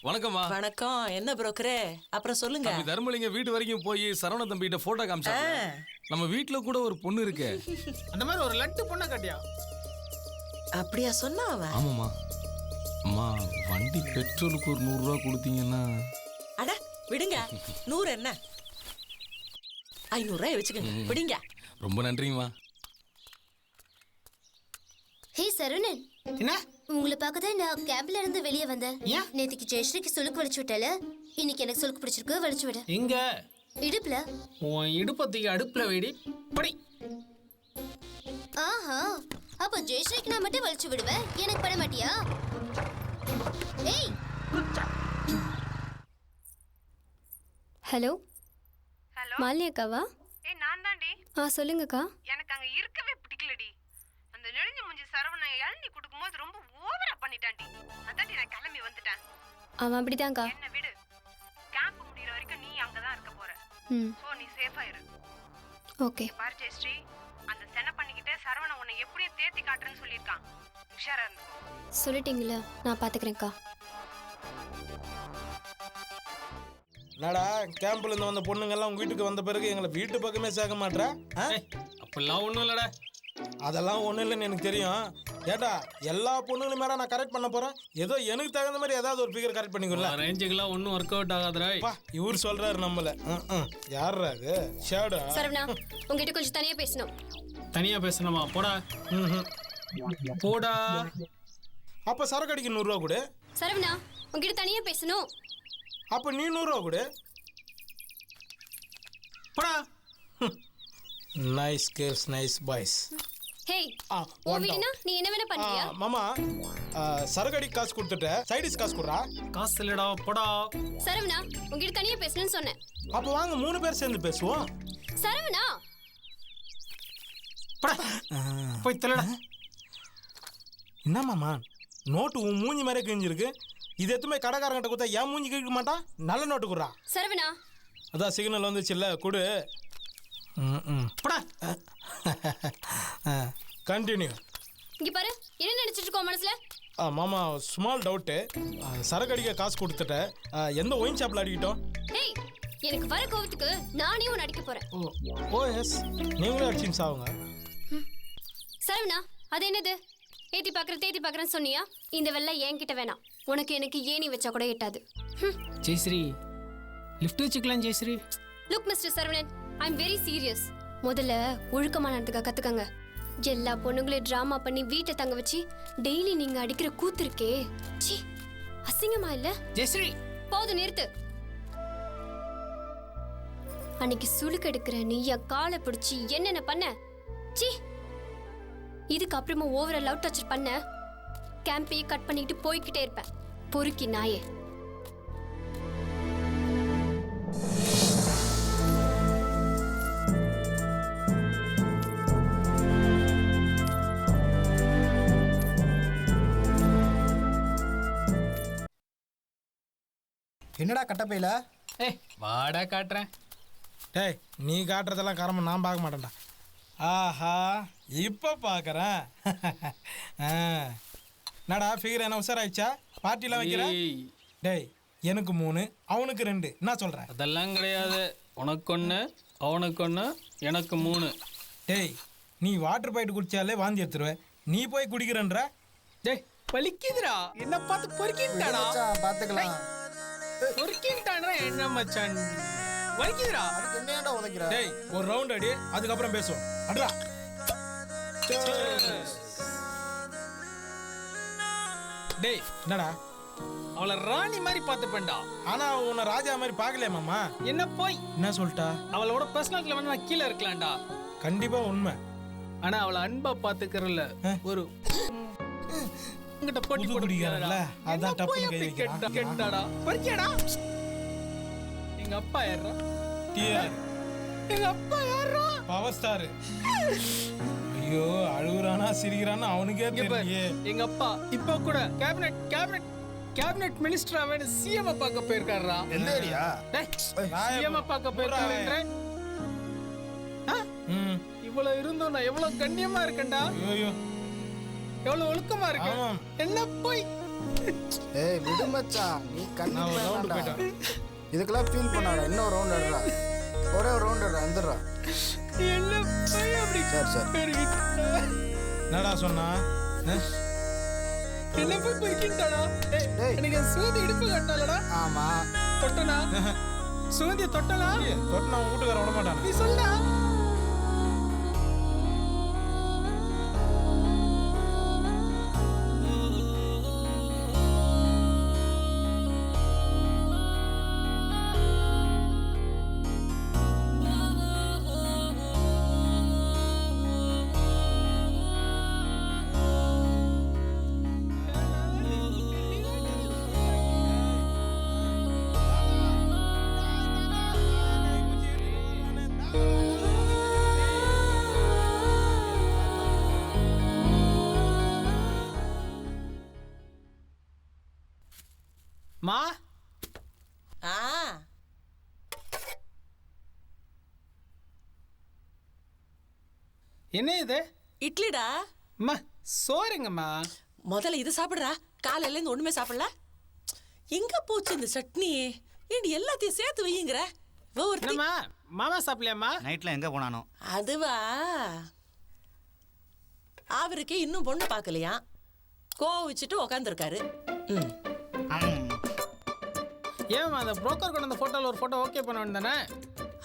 வணக்கம்மா. வணக்கம். என்ன புரோக்கரே? அப்புறம் சொல்லுங்க. தர்மலிங்க வீட்டு வரைக்கும் போய் சரவண தம்பிகிட்ட போட்டோ காமிச்சாங்க. நம்ம வீட்டுல கூட ஒரு பொண்ணு இருக்கு. அந்த மாதிரி ஒரு லட்டு பொண்ணை கட்டியா? அப்படியா சொன்னா அவன்? ஆமாம்மா. அம்மா வண்டி பெட்ரோலுக்கு ஒரு 100 ரூபா கொடுத்தீங்கன்னா. அட விடுங்க. 100 என்ன 500 ரூபாய் வச்சுக்கோங்க. விடுங்க. ரொம்ப நன்றிங்கம்மா. ஹே சரவணன், என்ன? உங்களை பார்க்க தான் நான் கேம்ப்ல இருந்து வெளியே வந்தேன். நேத்துக்கு ஜெயஸ்ரீக்கு சுளுக்கு வலிச்சு விட்டால, இன்னைக்கு எனக்கு சுளுக்கு பிடிச்சிருக்கு, வலிச்சு விட. எங்க? இடுப்புல. உன் இடுப்பத்துக்கு அடுப்புல வைடி. படி. ஆஹா, அப்போ ஜெயஸ்ரீக்கு நான் மட்டும் வலிச்சு விடுவேன், எனக்கு பண்ண மாட்டியா? ஏய். ஹலோ. ஹலோ மாலினி அக்காவா? நான் தான்டி. சொல்லுங்கக்கா. எனக்கு அங்க இருக்கவே பிடிக்கலடி. அந்த நெளிஞ்ச மூஞ்சி சரவணன் இளநீ குடுக்கும்போது ரொம்ப ஓவரா பண்ணிட்டான்டி. அதான்டி நான் கிளம்பி வந்துட்டேன். அவன் அப்படிதான்க்கா. என்ன விடு. கேம்ப் முடியற வரைக்கும் நீ அங்கதான் இருக்க போற. சோ நீ சேஃபா இரு. ஓகே. பாரு ஜெயஸ்ரீ, அந்த சென பண்ணிக்கிட்டே சரவணன் உன்னை எப்படியும் தேத்தி காட்டுறேன்னு சொல்லியிருக்கான். உஷாரா இருந்துக்கோ. சொல்லிட்டீங்களா? நான் பாத்துக்கிறேன்க்கா. என்னடா கேம்ப்ல இருந்து வந்த பொண்ணுங்கெல்லாம் உங்க வீட்டுக்கு வந்த பிறகு எங்களை வீட்டு பக்கமே சேர்க்க மாட்டா? அப்பெல்லாம் ஒண்ணும் இல்லடா. அதெல்லாம் ஒன்றும் இல்லைன்னு எனக்கு தெரியும். ஏட்டா எல்லா பொண்ணுங்களும் மேடம் நான் கரெக்ட் பண்ண போறேன். ஏதோ எனக்கு தகுந்த மாதிரி ஏதாவது ஒரு ஃபிகர் கரெக்ட் பண்ணிக்கல. ரேஞ்சுக்கெல்லாம் ஒன்றும் ஒர்க் அவுட் ஆகாதுடா. இவர் சொல்றாரு நம்மள. யாரா அது? ஷேடா. சரவணா, உங்ககிட்ட கொஞ்சம் தனியா பேசணும். தனியா பேசணுமா? போடா. போடா. அப்ப சரக்கு அடிக்க 100 ரூபா கொடு. சரவணா, உங்ககிட்ட தனியா பேசணும். அப்ப நீ 100 ரூபா கொடு. போடா. Nice girls, nice boys. Hey, ஓவினா நீ என்ன வேணா பண்றியா? மாமா, சரக்கு அடிக்க காசு கொடுத்துட்ட, சைடிஸ் காசு கொடுறா. காசு இல்லடா. போடா. சரவணா, உங்ககிட்ட தனியா பேசணும்னு சொன்னேன். அப்ப வாங்க 3 பேர் சேர்ந்து பேசுவோம். சரவணா, போடா. போய் தள்ளடா. என்ன மாமா, நோட்டு உன் மூஞ்சி மாதிரியே கிழிஞ்சிருக்கு. இது எத்துமே கடைக்காரங்கிட்ட கொடுத்தா ஏன் மூஞ்சி கிழிக்க மாட்டான்? நல்ல நோட்டு கொடுறா. சரவணா, அதான் சிக்னல் வந்துச்சுல்ல, கொடு. கண்டினியூ. இங்க பாரு, என்ன நினைச்சிட்டு இருக்கோம் மனசுல? மாமா, ஸ்மால் டவுட்டு. சரக்கு அடிக்க காசு கொடுத்துட்ட, எந்த ஒயின் ஷாப்ல அடிக்கிட்டோம்? ஹேய், எனக்கு வர கோவத்துக்கு நானே உன்னை அடிக்க போறேன். ஓ எஸ், நீங்களே அடிச்சின்னு சாவுங்க. சரவணா, அது என்னது? தேத்தி பாக்குறேன்னு சொன்னியா? இந்த வெள்ளை என்கிட்ட வேணாம். உனக்கு எனக்கு ஏணி வச்சா கூட எட்டாது. ஜெயஸ்ரீ, லிஃப்ட் வச்சுக்கலாம் Jayashree. Look mister Saravanan, I am very serious. முதல்ல ஒழுக்கமான நடந்துக்க கத்துக்கங்க. எல்லா பொண்ணுங்களையும் டிராமா பண்ணி வீட்டை தங்க வச்சு டெய்லி நீங்க அடிக்கிற கூத்து இருக்கே, சீ, அசிங்கமா இல்ல? ஜெயஸ்ரீ, போதும், நிறுத்து. அன்னைக்கு சுளுக்கு எடுக்கிற நீ என் காலை பிடிச்சி என்னென்ன பண்ண? சீ, இதுக்கு அப்புறமா ஓவரா லவ் டச்சர் பண்ண கேம்பையே கட் பண்ணிட்டு போய்கிட்டே இருப்பேன். பொறுக்கி நாயே. என்னடா கட்டப்பையில? வாடா காட்டுறேன். டேய், நீ காட்டுறதெல்லாம் காரணம் நான் பார்க்க மாட்டேன்டா. ஆஹா, இப்போ பார்க்குறேன். என்னடா ஃபிகர் என்ன உஷாராயிடுச்சா? பார்ட்டிலாம் வைக்கிறேன். டேய், எனக்கு 3, அவனுக்கு 2. என்ன சொல்கிறேன்? அதெல்லாம் கிடையாது. உனக்கு 1, அவனுக்கு 1, எனக்கு 3. டேய், நீ வாட்டர் பாயிண்ட் குடிச்சாலே வாந்தி எடுத்துருவேன். நீ போய் குடிக்கிறன்ற. டேய், பலிக்குதுடா. என்ன பார்த்து பொறுக்கிட்டாடா. பாத்துக்கலாம். பொறுக்கிட்டானா என்ன மச்சான்? வலிக்குதுடா. அதுக்கு என்னடா உதைக்கிற? டேய், ஒரு ரவுண்ட் அடி, அதுக்கப்புறம் பேசுவோம். அடடா. டேய், என்னடா? அவளை ராணி மாதிரி பார்த்துப்பேன்டா. ஆனா உன்னை ராஜா மாதிரி பார்க்கலையா மாமா? என்ன போய் என்ன சொல்லிட்டா? அவளோட பர்சனாலிட்டில வந்து நான் கீழே இருக்கலாம்டா. கண்டிப்பா உண்மை. ஆனா அவளை அன்பா பாத்துக்கறல ஒரு உங்ககிட்ட போட்டி குடிக்கிறல, அதான் டப்புன்னு கை வைக்கிறான். கேட்டாடா. பறிக்கடா. எங்க அப்பா யாரா? டிஆர். எங்க அப்பா யாரா? Power star. ஐயோ, அழுகுறானா சிரிக்கிறானா அவனுக்கே தெரியலையே. எங்க அப்பா இப்போ கூட கேபினட் மினிஸ்டர் அவன் சிஎம் பார்க்க போயிருக்காரா? எந்த ஏரியா? சிஎம் பார்க்க போயிருக்காரு. இவ்வளவு இருந்தோம் நான் எவ்வளவு கண்ணியமா இருக்கேன்டா. ஐயோ, எவ்வளவு ஒழுக்கமா இருக்கு. என்ன போய் ஏய் விடு மச்சான் நீ நான் ஒரு ரவுண்டு கண்டிப்பா போயிட்டேன். இதுக்கெல்லாம் ஃபீல் பண்ணாத இன்னொரு ரவுண்ட் எடுறா ஒரே ஒரு ரவுண்ட் எடுறா வந்துடுறா என்ன பையன் அப்படி சரி சரி பெருகிட்டா? என்னடா சொன்னா என்ன போய் பெருக்கிட்டாடா? ஏய், டேய். எனக்கு சுகந்தி இடுப்பு கட்டினாலடா ஆமா தொட்டனா சுகந்திய தொட்டனா தொட்டு நான் வீட்டுக்கார விட மாட்டான் நீ சொல்லா மா ஆ என்ன இது இட்லிடா. அம்மா சோறுங்கம்மா முதல்ல இது சாப்பிடுறா. காலையில இருந்து ஒண்ணுமே சாப்பிடல. எங்க போச்சு இந்த சட்னி? ஏண்டி எல்லாத்தையும் சேர்த்து வையுங்கிற? ஒவ்வொருத்தி என்னம்மா மாமா சாப்பிடலையாம்மா நைட்ல எங்க போனானோ? அதுவா, அவருக்கு இன்னும் பொண்ணு பார்க்கலையா, கோவிச்சுட்டு உக்காந்துருக்காரு. ஏம்மா அந்த புரோக்கர் கொண்டு அந்த போட்டோல ஒரு போட்டோ ஓகே பண்ண வேண்டியதானே?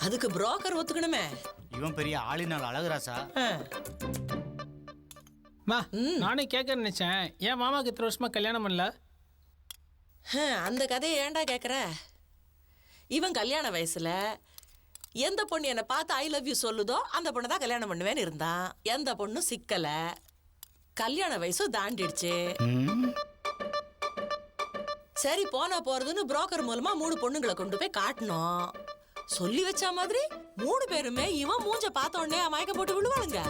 அதுக்கு புரோக்கர் ஒத்துக்கணுமே. இவன் பெரிய ஆளினால் அழகுராசா. ஆ. மா நானே கேட்க நினைச்சேன், ஏன் மாமாக்கு இத்தனை வருஷமா கல்யாணம் பண்ணல? அந்த கதையை ஏன்டா கேட்குற? இவன் கல்யாண வயசுல எந்த பொண்ணு என்னை பார்த்து ஐ லவ் யூ சொல்லுதோ அந்த பொண்ணை தான் கல்யாணம் பண்ணுவேன்னு இருந்தான். எந்த பொண்ணும் சிக்கல. கல்யாண வயசு தாண்டிடுச்சு. சரி போனா போறதுன்னு புரோக்கர் மூலமா 3 பொண்ணுங்களை கொண்டு போய் காட்டணும். சொல்லி வச்ச மாதிரி 3 பேருமே இவன் மூஞ்ச பார்த்த உடனே மயக்கம் போட்டு விழுவாளுங்க.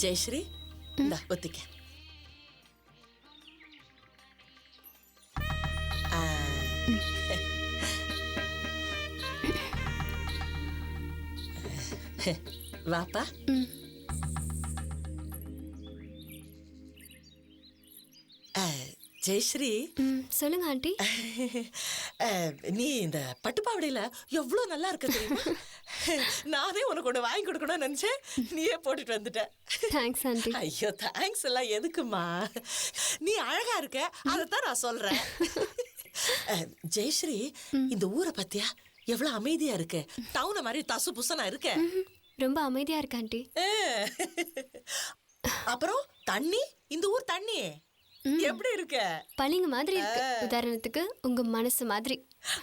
ஜெயஸ்ரீ இந்தா ஒத்திக்க. வாப்பா. ஜெயஸ்ரீ சொல்லுங்க ஆண்டி. நீ இந்த பட்டுப்பாவடையில எவ்வளவு நல்லா இருக்க தெரியுமா? நானே உனக்கு ஒன்று வாங்கி கொடுக்கணும்னு நினைச்சேன், நீயே போட்டுட்டு வந்துட்ட. Thanks aunty. ஐயோ தேங்க்ஸ் எல்லாம் எதுக்குமா? நீ அழகா இருக்க, அதைத்தான் நான் சொல்றேன். ஜெயஸ்ரீ இந்த ஊரை பத்தியா எவ்வளவு அமைதியா இருக்கு. டவுன மாதிரி தசு புசனா இருக்க. ரொம்ப அமைதியா இருக்கு ஆண்டி. அப்புறம் தண்ணி, இந்த ஊர் தண்ணி எப்படி இருக்க? பளிங்கு மாதிரி இருக்கு. உதாரணத்துக்கு உங்க மனசு மாதிரி.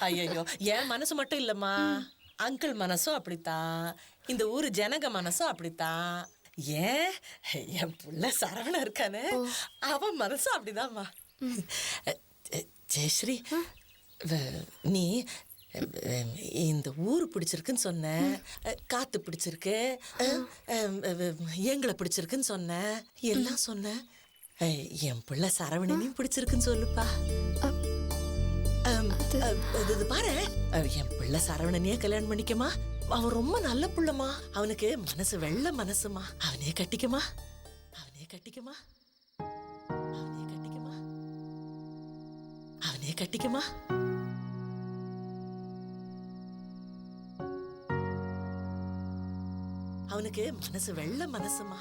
ஐயோ என் மனசு மட்டும் இல்லம்மா, அங்கிள் மனசும் அப்படித்தான், இந்த ஊரு ஜனக மனசும் அப்படித்தான். ஏன் என் புள்ள சரவண இருக்கானே, அவன் மனசும் அப்படிதான்மா. ஜெயஸ்ரீ நீ இந்த ஊர் பிடிச்சிருக்குன்னு சொன்ன, காத்து பிடிச்சிருக்கு, எங்களை பிடிச்சிருக்குன்னு சொன்ன, எல்லாம் சொன்ன. என் பிள்ளை சரவணனையும் பிடிச்சிருக்குன்னு சொல்லுப்பா. இது பாரு, என் பிள்ளை சரவணனையே கல்யாணம் பண்ணிக்கமா. அவன் ரொம்ப நல்ல புள்ளமா, அவனுக்கு மனசு வெள்ள மனசுமா. அவனே கட்டிக்கமா, அவனே கட்டிக்கமா, அவனே கட்டிக்கமா, அவனே கட்டிக்கமா. அவனுக்கு மனசு வெள்ள மனசுமா.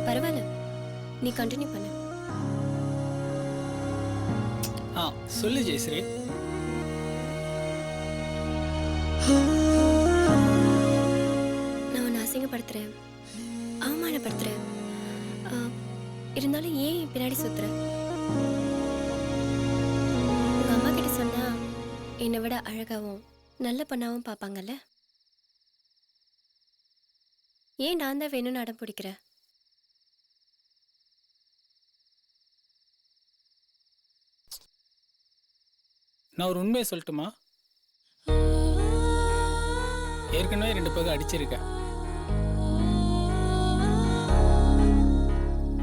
பரவாயில்ல, நீ கண்டினியூ பண்ணு. ஆ சொல்லு ஜெயஸ்ரீ. நான் உன்னை அசிங்கப்படுத்துறேன், அவமானப்படுத்துறேன். இருந்தாலும் ஏன் பின்னாடி சுத்துற? உங்க அம்மா கிட்ட சொன்னா என்னை விட அழகாவும் நல்ல பொண்ணாவும் பார்ப்பாங்கல்ல. ஏன் நான் தான் வேணும்னு அடம் பிடிக்கிறேன்? நான் ஒரு உண்மையை சொல்லட்டுமா? ஏற்கனவே 2 பேருக்கு அடிச்சிருக்கேன்.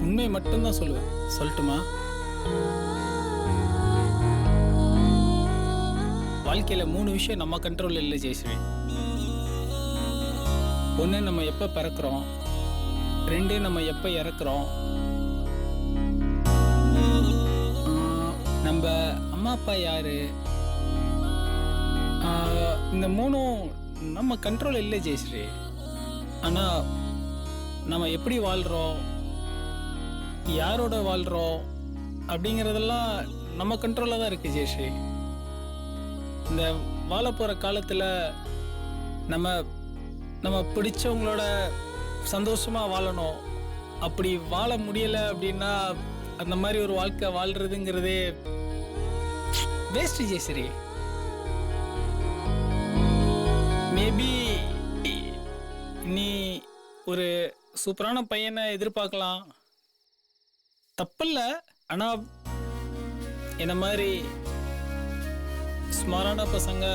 உண்மையை மட்டும்தான் சொல்லுவேன். சொல்லட்டுமா? வாழ்க்கையில 3 விஷயம் நம்ம கண்ட்ரோல் இல்லை ஜெயஸ்ரீ. 1 நம்ம எப்ப பிறக்கிறோம், 2 நம்ம எப்ப இறக்குறோம், நம்ம அம்மா அப்பா யாரு, இந்த 3ம் நம்ம கண்ட்ரோல் இல்லை ஜெயஸ்ரீ. ஆனா நம்ம எப்படி வாழ்றோம், யாரோட வாழ்றோம் அப்படிங்கிறதெல்லாம் நம்ம கண்ட்ரோலில் தான் இருக்கு ஜெயஸ்ரீ. இந்த வாழ போகிற காலத்தில் நம்ம பிடிச்சவங்களோட சந்தோஷமாக வாழணும். அப்படி வாழ முடியலை அப்படின்னா அந்த மாதிரி ஒரு வாழ்க்கை வாழ்றதுங்கிறதே வேஸ்ட் ஜெயஸ்ரீ. மேபி நீ ஒரு சூப்பரான பையனை எதிர்பார்க்கலாம், தப்பில்ல. ஆனால் என்ன மாதிரி ஸ்மாரான பசங்க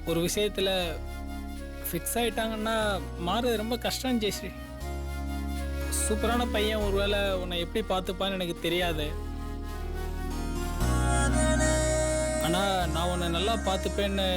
ஒரு விஷயத்தில் ஃபிக்ஸ் ஆகிட்டாங்கன்னா மாறுறது ரொம்ப கஷ்டம் ஜெயஸ்ரீ. சூப்பரான பையன் ஒருவேளை உன்னை எப்படி பார்த்துப்பான்னு எனக்கு தெரியாது. ஆனால் நான் உன்னை நல்லா பார்த்துப்பேன்னு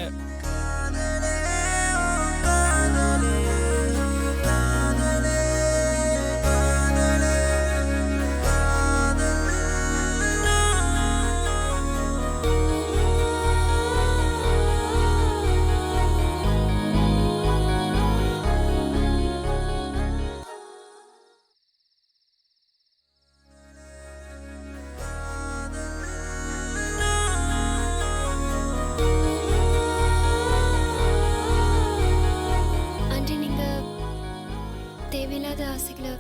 தேவையில்லாத ஆசைகளை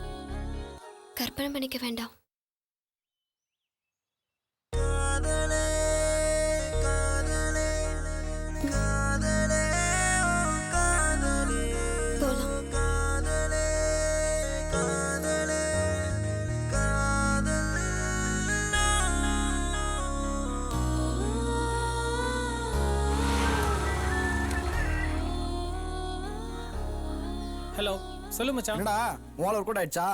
கற்பனை பண்ணிக்க வேண்டாம். ஹலோ சொல்லு மச்சான். என்னடா உங்களை ஒரு கூட ஆயிடுச்சா?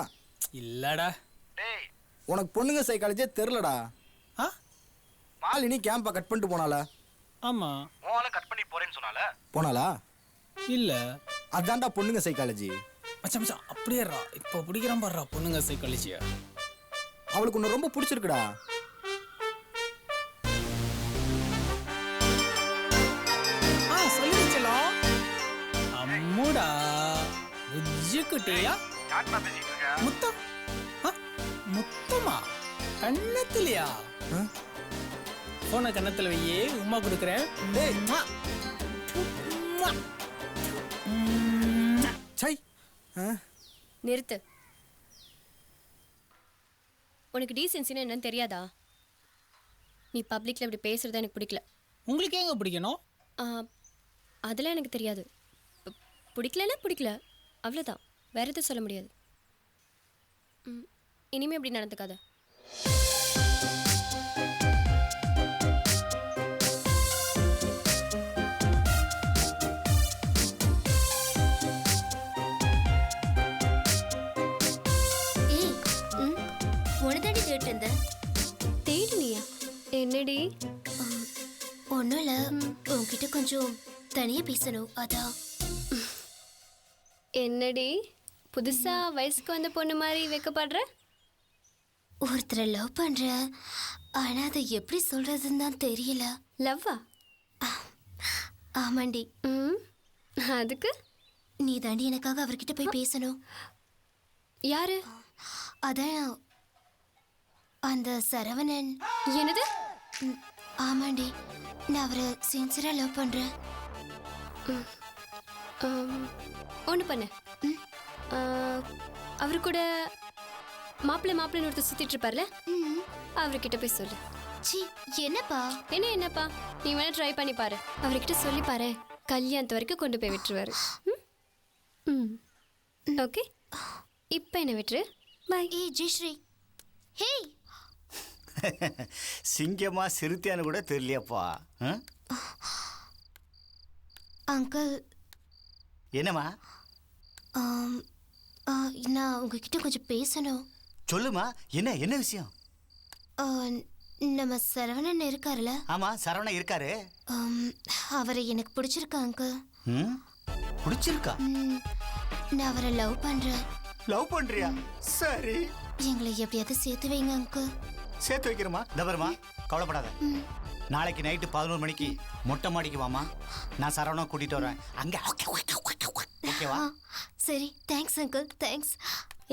இல்லடா. டேய் உனக்கு பொண்ணுங்க சைக்காலஜியே தெரிலடா. ஆ மாலினி கேம்பை கட் பண்ணிட்டு போனால? ஆமா. உங்களை கட் பண்ணி போறேன்னு சொன்னால? போனாலா? இல்ல. அதான்டா பொண்ணுங்க சைக்காலஜி. மச்சான் மச்சான் அப்படியேறா. இப்போ பிடிக்கிறான் பாடுறா பொண்ணுங்க சைக்காலஜியா. அவளுக்கு உன்னை ரொம்ப பிடிச்சிருக்குடா. சொல்லிச்சலாம் அம்முடா புஜ்ஜுக்குட்டியா முத்தம். முத்தமா கண்ணத்துலயா? போன கண்ணத்துல வையே உமா கொடுக்குறேன். நிறுத்து. உனக்கு டீசென்சினா என்னன்னு தெரியாதா? நீ பப்ளிக்ல இப்படி பேசுறது எனக்கு பிடிக்கல. உங்களுக்கு ஏங்க பிடிக்கணும்? அதெல்லாம் எனக்கு தெரியாது. பிடிக்கலன்னா பிடிக்கல, அவ்வளோதான். வேற எதுவும் சொல்ல முடியாது. இனிமே அப்படி நடந்துக்காத. உனதாண்டி தேடிட்டு இருந்த? தேடினியா? என்னடி? ஒன்றும் இல்லை, உன்கிட்ட கொஞ்சம் தனியாக பேசணும், அதான். என்னடி புதுசா வயசுக்கு வந்த பொண்ணு மாதிரி வைக்கப்படுற? ஒருத்தரை லவ் பண்ணுறேன், ஆனால் அதை எப்படி சொல்கிறதுன்னு தான் தெரியல. லவ்வா? ஆமாண்டி. அதுக்கு நீ தாண்டி எனக்காக அவர்கிட்ட போய் பேசணும். யாரு? அதான் அந்த சரவணன். என்னது? ஆமாண்டி, நான் அவரை சின்சியரா லவ் பண்றேன். ஒன்று பண்ணு. அவரு கூட மாப்பிள்ளைன்னு ஒருத்தர் சுத்திட்டு இருப்பார்ல, அவர்கிட்ட போய் சொல்லு. சி, என்னப்பா? என்னப்பா, நீ வேணா ட்ரை பண்ணி பாரு. அவர்கிட்ட சொல்லி பாரு, கல்யாணத்து வரைக்கும் கொண்டு போய் விட்டுருவாரு. ஓகே, இப்போ என்ன விட்டுரு. பாய். ஏய் ஜெயஸ்ரீ. ஹே, சிங்கமா சிறுத்தையான்னு கூட தெரியலையாப்பா. அங்கிள். என்னம்மா? நான் உங்ககிட்ட கொஞ்சம் பேசணும். சொல்லுமா, என்ன விஷயம்? நம்ம சரவணன் இருக்காருல்ல? ஆமா, சரவணன் இருக்காரு. அவரை எனக்கு பிடிச்சிருக்கா அங்கிள். பிடிச்சிருக்கா? நான் அவரை லவ் பண்றேன். லவ் பண்றியா? சரி, எங்களை எப்படியாவது சேர்த்து வைங்க அங்கிள். சேர்த்து வைக்கிறோமா? தபருமா, கவலைப்படாத. நாளைக்கு நைட்டு 11 மணிக்கு மொட்டை மாடிக்கு வாமா, நான் சரவணா கூட்டிட்டு வரேன். அங்க ஓகேவா? சரி, தேங்க்ஸ் அங்கிள், தேங்க்ஸ்.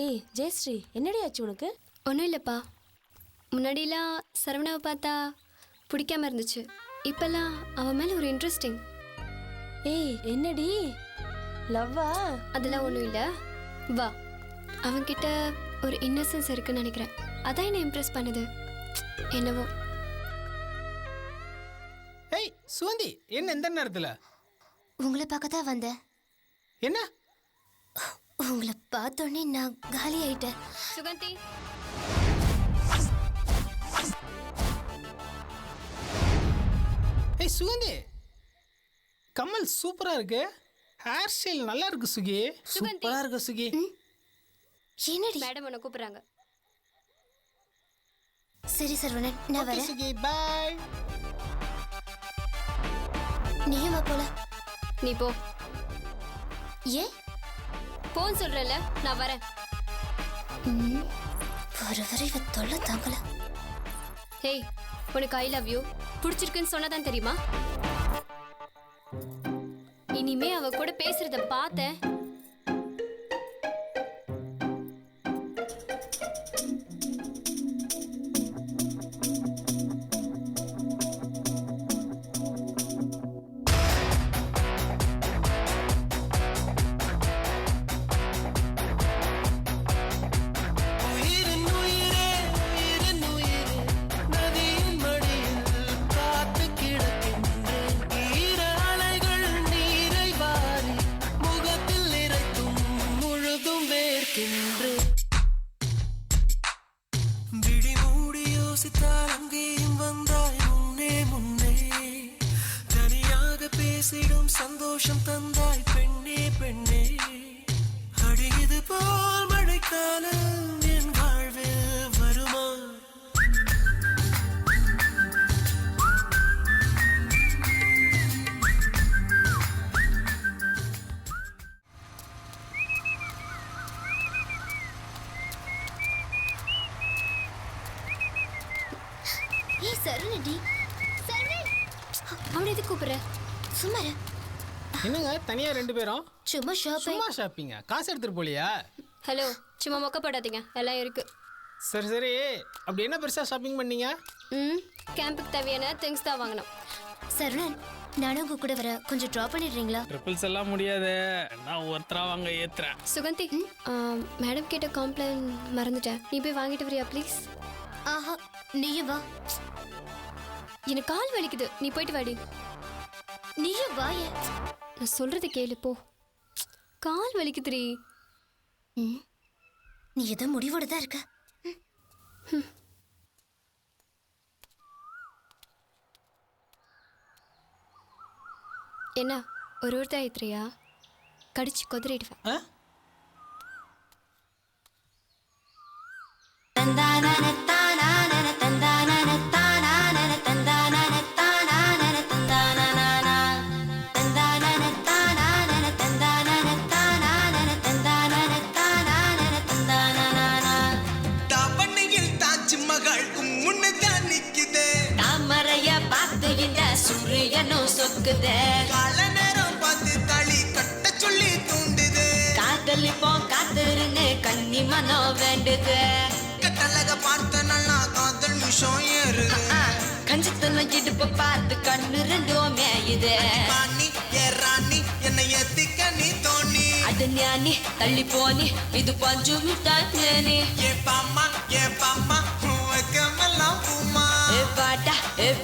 ஏய் ஜெயஸ்ரீ, என்னடி ஆச்சு உனக்கு? ஒன்றும் இல்லைப்பா. முன்னாடிலாம் சரவணாவை பார்த்தா பிடிக்காம இருந்துச்சு. இப்போல்லாம் அவன் மேலே ஒரு இன்ட்ரெஸ்டிங். ஏய் என்னடி, லவ்வா? அதெல்லாம் ஒன்றும் இல்லை. வா, அவன்கிட்ட ஒரு இன்னசென்ஸ் இருக்குன்னு நினைக்கிறேன். அதான் என்னை இம்ப்ரெஸ் பண்ணுது என்னவோ. ஏய் சுகந்தி, என்ன எந்த நேரத்தில்? உங்களை பார்க்க தான் வந்தேன். என்ன? உங்களை பார்த்தோன்னே நான் காலி ஆயிட்டேன். சுகந்தி, ஏய் சுகந்தி, கமல் சூப்பரா இருக்கு. ஹேர் ஸ்டைல் நல்லா இருக்கு சுகி. சூப்பரா இருக்கு சுகி. என்னடி? மேடம் உன்னை கூப்பிடுறாங்க. சரி சரவணன், நான் வரேன். சுகி, பை. நீயும் வா போல. நீ போ. ஏன் போன்னு சொல்றல, நான் வரேன். வர வர இவ தொல்லை தாங்கல. ஹேய், உனக்கு ஐ லவ் யூ பிடிச்சிருக்குன்னு சொன்னதான் தெரியுமா? இனிமே அவ கூட பேசுறத பார்த்தேன். சந்தோஷம் தந்தாய் பெண்ணே பெண்ணே, அடியது போல் மழைக்காலம் என் வாழ்வில் வருமா? ஏய் சரவணடி, சரவணன். அவனை எதுக்கு கூப்பிடுற? சும்மா இரு. என்னங்க தனியா ரெண்டு பேரும்? சும்மா ஷாப்பிங்க. காசு எடுத்துட்டு போலியா? ஹலோ, சும்மா மொக்கப்படாதீங்க, எல்லாம் இருக்கு. சரி, அப்படி என்ன பெருசா ஷாப்பிங் பண்ணீங்க? கேம்புக்கு தேவையான திங்ஸ் தான் வாங்கணும். சரவணன், நானும் உங்க கூட வர, கொஞ்சம் ட்ராப் பண்ணிடுறீங்களா? ட்ரிபிள்ஸ் எல்லாம் முடியாது, நான் ஒருத்தரா வாங்க ஏத்துறேன். சுகந்தி, மேடம் கேட்ட காம்ப்ளைன் மறந்துட்டேன். நீ போய் வாங்கிட்டு வரியா ப்ளீஸ்? ஆஹா, நீயும் வா. எனக்கு கால் வலிக்குது, நீ போயிட்டு வாடி. நீயும் வாயே. நான் சொல்றது கேளு, போ. கால் வலிக்குதுரி. நீ ஏதோ முடிவோட தான் இருக்க. என்ன ஒருத்தர் ஆயித்துறியா? கடிச்சு கொதறிடுவேன். கால நேரம் பார்த்து தாலி கட்ட சொல்லி தூண்டுது. காதலிப்போம் காத்திருன்னு கன்னி மனம் வேண்டுது. கட்டழக பார்த்த நல்லா நிமிஷம் ஏறுது கஞ்சித்தன இடுப்பு பார்த்து கண்ணு ரெண்டும் மேயுது மானி ஏ ராணி என்னை ஏத்திக்க நீ தோணி அது ஞானி தள்ளி போனி இது பஞ்சு மிட்டாய் ஏ பாமா வைக்கமெல்லாம் பூமா ஏ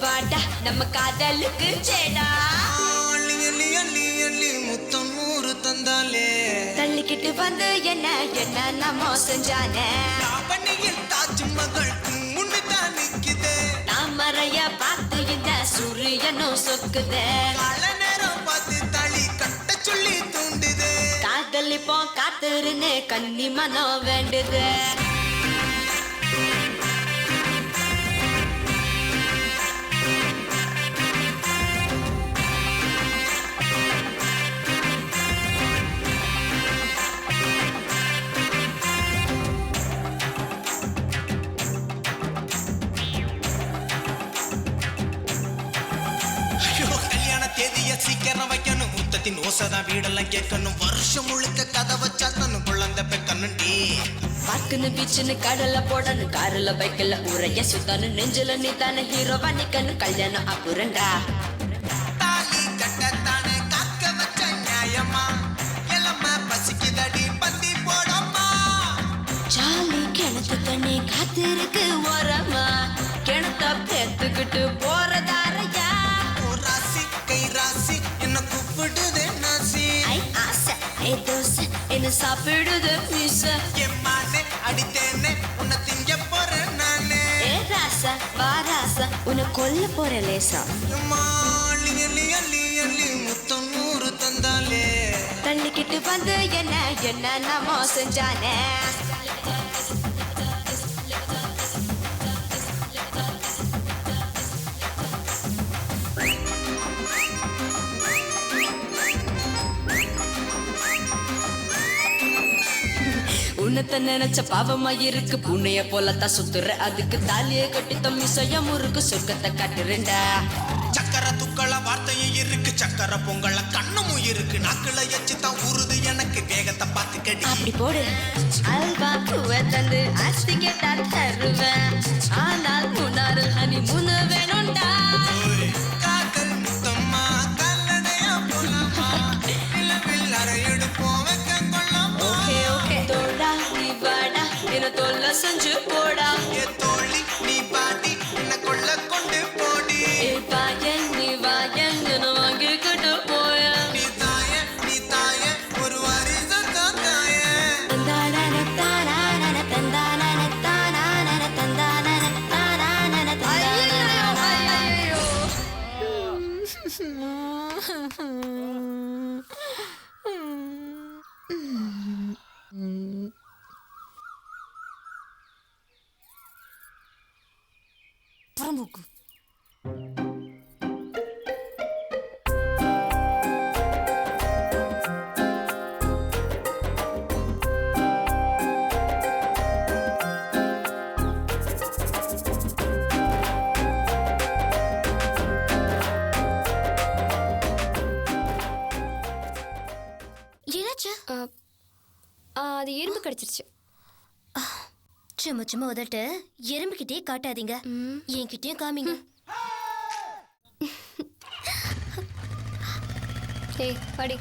பாட்டா நம்ம காதலுக்கு சேடா அள்ளி அள்ளி அள்ளி அள்ளி முத்தம் 100 தந்தாலே தள்ளிக்கிட்டு வந்து என்ன நம்ம செஞ்சானே தாவணியில் தாஜ்மஹால் முன்னுதான் நிக்குதே தாமரைய பார்த்து இந்த சூரியனும் சொக்குதே கால நேரம் பார்த்து தளி கட்ட சொல்லி தூண்டுதே காதலிப்போம் காத்திருன்னு கன்னி மனம் வேண்டுது சீக்கிரம் வைக்கணும் முத்தத்தின் ஓசைதான் வீடெல்லாம் கேட்கணும் வருஷம் முழுக்க கதை வச்சா தன்னு குழந்தை பெக்கணும்டி பார்க்குன்னு பீச்சுன்னு கடல்ல போடணும் காருல பைக்கில் உரைய சுத்தணும் நெஞ்சில நீ தானே ஹீரோவா நிக்கணும் கல்யாணம் அப்புறண்டா தாலி கட்டத்தானே காக்க வச்ச நியாயமா எல்லம்மா பசிக்குதடி பந்தி போடம்மா ஜாலி கிணத்து தண்ணி காத்திருக்கு ஓரமா கிணத்த பேத்துக்கிட்டு போறதாரையா ராசி என்ன கூப்பிடுதே நாசி ஐ ஆசை ஏ தோசை என்ன சாப்பிடுது மீச எம்மானே அடித்தேனே உன்னை திங்க போறேன் நானே ஏ ராசா வா ராசா உன்னை கொல்ல போற லேசா எம்மா அள்ளி அள்ளி அள்ளி அள்ளி முத்தம் 100 தந்தாலே தள்ளிக்கிட்டு வந்து என்ன நம்ம செஞ்சானே உன்னத்தை நினைச்ச பாவமா இருக்கு புண்ணைய போலத்தான் சுத்துற அதுக்கு தாலியை கட்டி தம்மி செய்ய முறுக்கு சொர்க்கத்தை காட்டுறேன்டா சக்கர துக்கள வார்த்தையும் இருக்கு சக்கர பொங்கல கண்ணமும் இருக்கு நாக்குல எச்சு தான் ஊறுது எனக்கு வேகத்தை பார்த்து கடி அப்படி போடு அல்வா பூவை தந்து அஸ்தி கேட்டா தருவேன் ஆனால் முன்னாரு ஹனி முன்னு வேணும்டா காதல் முத்தம்மா கல்லணையா போலாமா இளவில் அரை எடுப்போம் வெக்க கொள்ளாமா ஓகே தோடா நீ வாடா என்ன தொல்லை செஞ்சு போடா ஏ தோழி நீ பாடி என்ன கொள்ள கொண்டு போடி ஏ பாயன் நீ வாயன் என்ன வாங்கிக்கிட்டு போய நீ தாய ஒரு வாரிசம் தான் தாய தந்தானன தானானன தந்தானன தானானன தந்தானன தானானன தந்தானன ஐயோ புறம்போக்கு என்னாச்சு அது எறும்பு கடிச்சிருச்சு. சும்மா சும்மா உதட்டு எறும்புக்கிட்டே காட்டாதீங்க, என்கிட்டயும் காமிங்க. ஏய் படி.